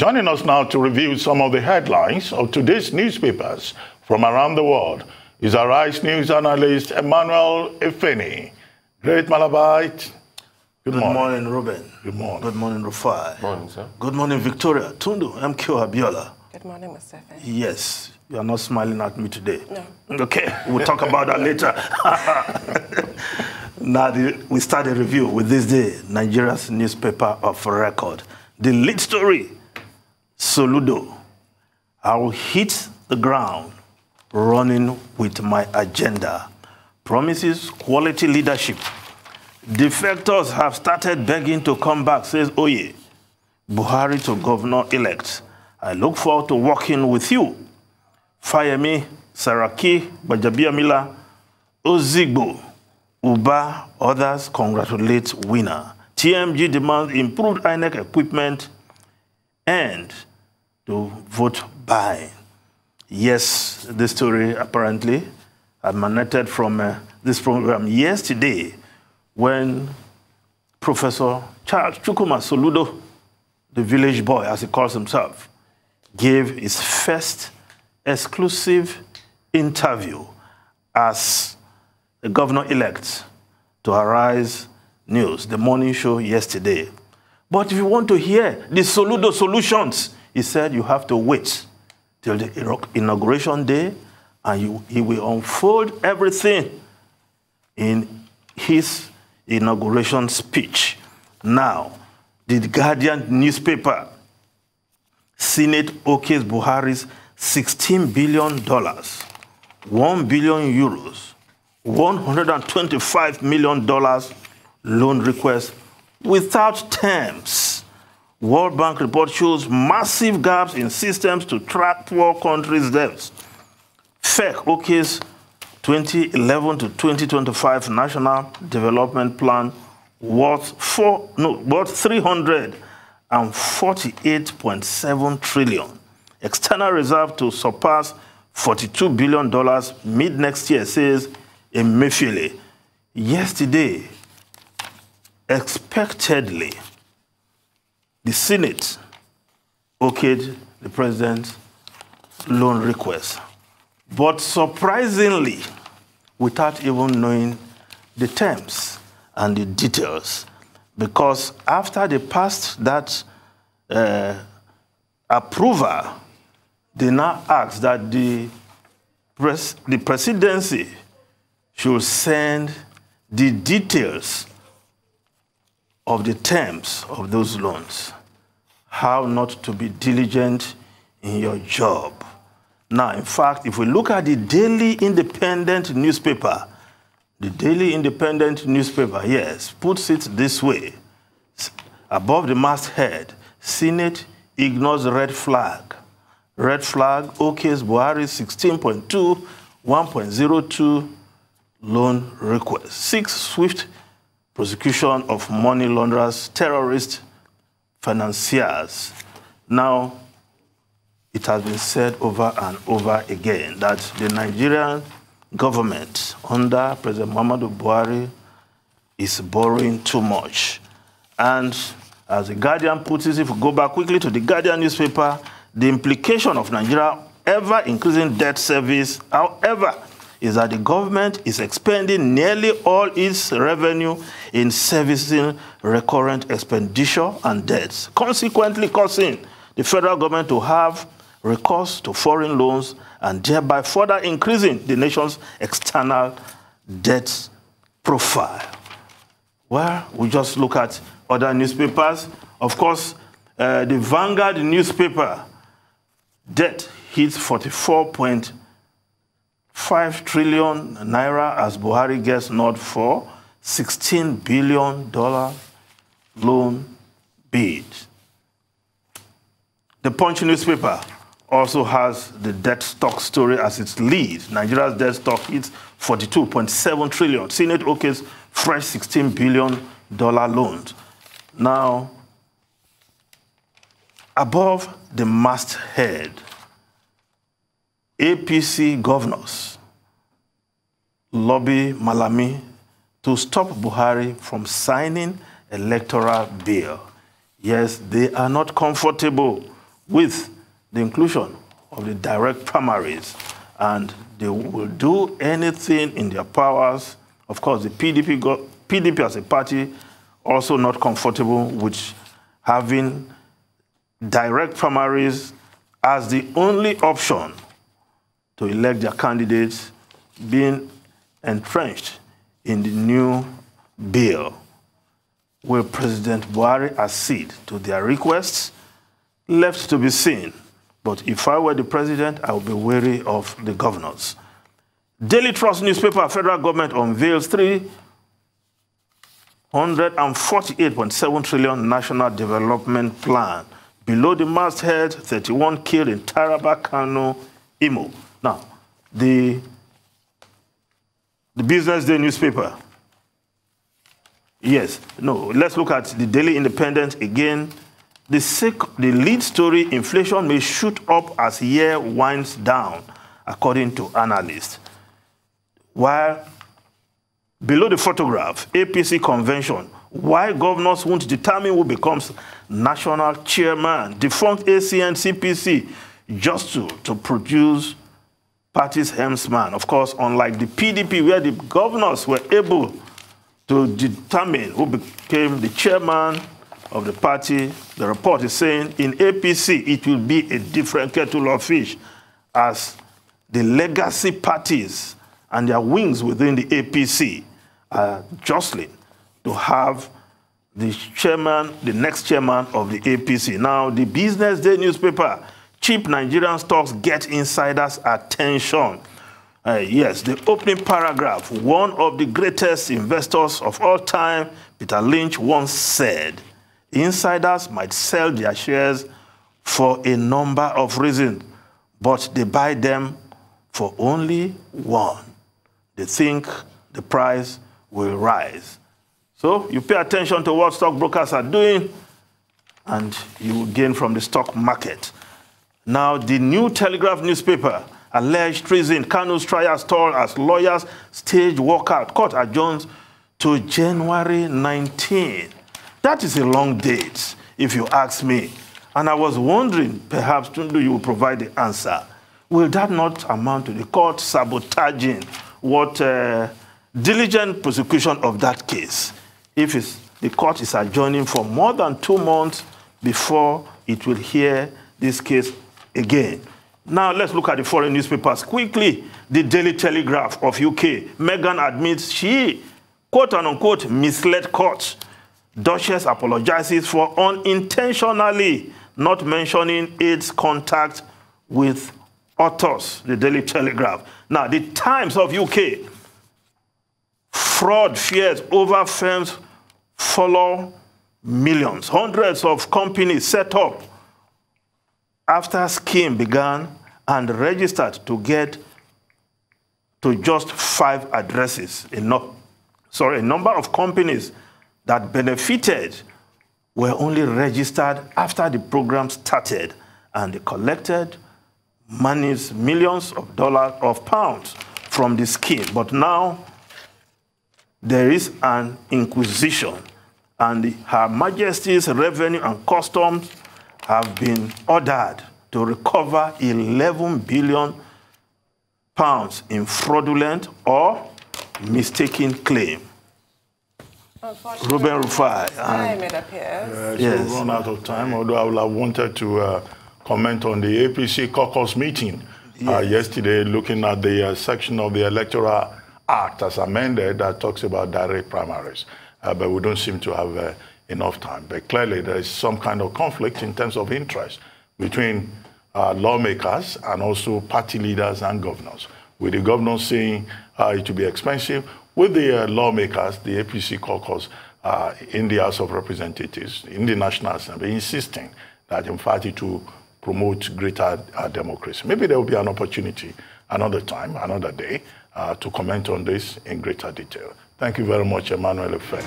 Joining us now to review some of the headlines of today's newspapers from around the world is our Rice News analyst, Emmanuel Efeni. Great Malabite. Good morning, Ruben. Good morning. Good morning, Rufai. Good morning, sir. Good morning, Victoria. Tundu, MQ Abiola. Good morning, Mr. Efeni. Yes, you are not smiling at me today. No. Okay, we'll talk about that later. Now, we start a review with this day, Nigeria's newspaper of record. The lead story, Soludo. I will hit the ground running with my agenda. Promises quality leadership. Defectors have started begging to come back, says Oye. Buhari to governor-elect. I look forward to working with you. Fayemi, Saraki, Bajabiamila, Ozigbo, Uba, others congratulate winner. TMG demands improved INEC equipment and to vote buying. Yes, this story apparently emanated from this program yesterday when Professor Charles Chukwuma Soludo, the village boy, as he calls himself, gave his first exclusive interview as the governor-elect to Arise News, the morning show yesterday. But if you want to hear the Soludo solutions, he said you have to wait till the inauguration day and he will unfold everything in his inauguration speech. Now, the Guardian newspaper, Senate okays Buhari's $16 billion, 1 billion euros, $125 million loan request without terms. World Bank report shows massive gaps in systems to track poor countries' debts. FEC okays 2011 to 2025 National Development Plan worth 348.7 trillion. External reserve to surpass $42 billion mid-next year, says Emefiele. Yesterday, expectedly, the Senate okayed the president's loan request. But surprisingly, without even knowing the terms and the details, because after they passed that approval, they now asked that the presidency should send the details of the terms of those loans, how not to be diligent in your job. Now, in fact, if we look at the Daily Independent newspaper, the Daily Independent newspaper, yes, puts it this way. Above the masthead, Senate ignores red flag. Red flag, okays Buhari 16.2, 1.02 loan request. 6 swift prosecution of money launderers, terrorist financiers. Now, it has been said over and over again that the Nigerian government under President Muhammadu Buhari is borrowing too much. And as the Guardian puts it, if we go back quickly to the Guardian newspaper, the implication of Nigeria ever increasing debt service, however, is that the government is expending nearly all its revenue in servicing recurrent expenditure and debts, consequently causing the federal government to have recourse to foreign loans and thereby further increasing the nation's external debt profile. Well, we just look at other newspapers. Of course, the Vanguard newspaper, debt hits 44.5 trillion naira as Buhari gets nod for $16 billion loan bid. The Punch newspaper also has the debt stock story as its lead. Nigeria's debt stock hits 42.7 trillion. Senate okays fresh $16 billion loans. Now, above the masthead, APC governors lobby Malami to stop Buhari from signing electoral bill. Yes, they are not comfortable with the inclusion of the direct primaries, and they will do anything in their powers. Of course, the PDP as a party also not comfortable with having direct primaries as the only option to elect their candidates, being entrenched in the new bill. Will President Buhari accede to their requests? Left to be seen. But if I were the president, I would be wary of the governors. Daily Trust newspaper, federal government unveils 348.7 trillion national development plan. Below the masthead, 31 killed in Taraba, Kano, Imo. Now, the Business Day newspaper. Yes, no, let's look at the Daily Independent again. The lead story, inflation may shoot up as year winds down, according to analysts. While below the photograph, APC convention, why governors won't determine who becomes national chairman, defunct ACN CPC, just to produce party's helmsman. Of course, unlike the PDP, where the governors were able to determine who became the chairman of the party, the report is saying in APC, it will be a different kettle of fish, as the legacy parties and their wings within the APC are jostling to have the chairman, the next chairman of the APC. Now, the Business Day newspaper, cheap Nigerian stocks get insiders' attention. Yes, the opening paragraph, one of the greatest investors of all time, Peter Lynch, once said, insiders might sell their shares for a number of reasons, but they buy them for only one. They think the price will rise. So you pay attention to what stockbrokers are doing, and you will gain from the stock market. Now, the New Telegraph newspaper, alleged treason, Kanu's trial stalled as lawyers stage walkout. Court adjourns to January 19. That is a long date, if you ask me. And I was wondering, perhaps, Tundu, you will provide the answer. Will that not amount to the court sabotaging what diligent prosecution of that case, if the court is adjourning for more than 2 months before it will hear this case again? Now, let's look at the foreign newspapers quickly. The Daily Telegraph of UK. Meghan admits she, quote-unquote, misled court. Duchess apologizes for unintentionally not mentioning AIDS contact with authors. The Daily Telegraph. Now, the Times of UK. Fraud fears over firms follow millions. Hundreds of companies set up after scheme began and registered to get to just 5 addresses. A number of companies that benefited were only registered after the program started, and they collected monies, millions of dollars, of pounds from the scheme. But now there is an inquisition, and Her Majesty's Revenue and Customs have been ordered to recover 11 billion pounds in fraudulent or mistaken claim. Ruben Rufai. Time, it appears. Yes. We've run out of time, although I would have wanted to comment on the APC caucus meeting yesterday, looking at the section of the Electoral Act as amended that talks about direct primaries. But we don't seem to have enough time. But clearly there is some kind of conflict in terms of interest between lawmakers and also party leaders and governors. With the governors saying it will be expensive, with the lawmakers, the APC caucus in the House of Representatives, in the National Assembly, insisting that in fact it will promote greater democracy. Maybe there will be an opportunity another time, another day, to comment on this in greater detail. Thank you very much, Emmanuel Efene.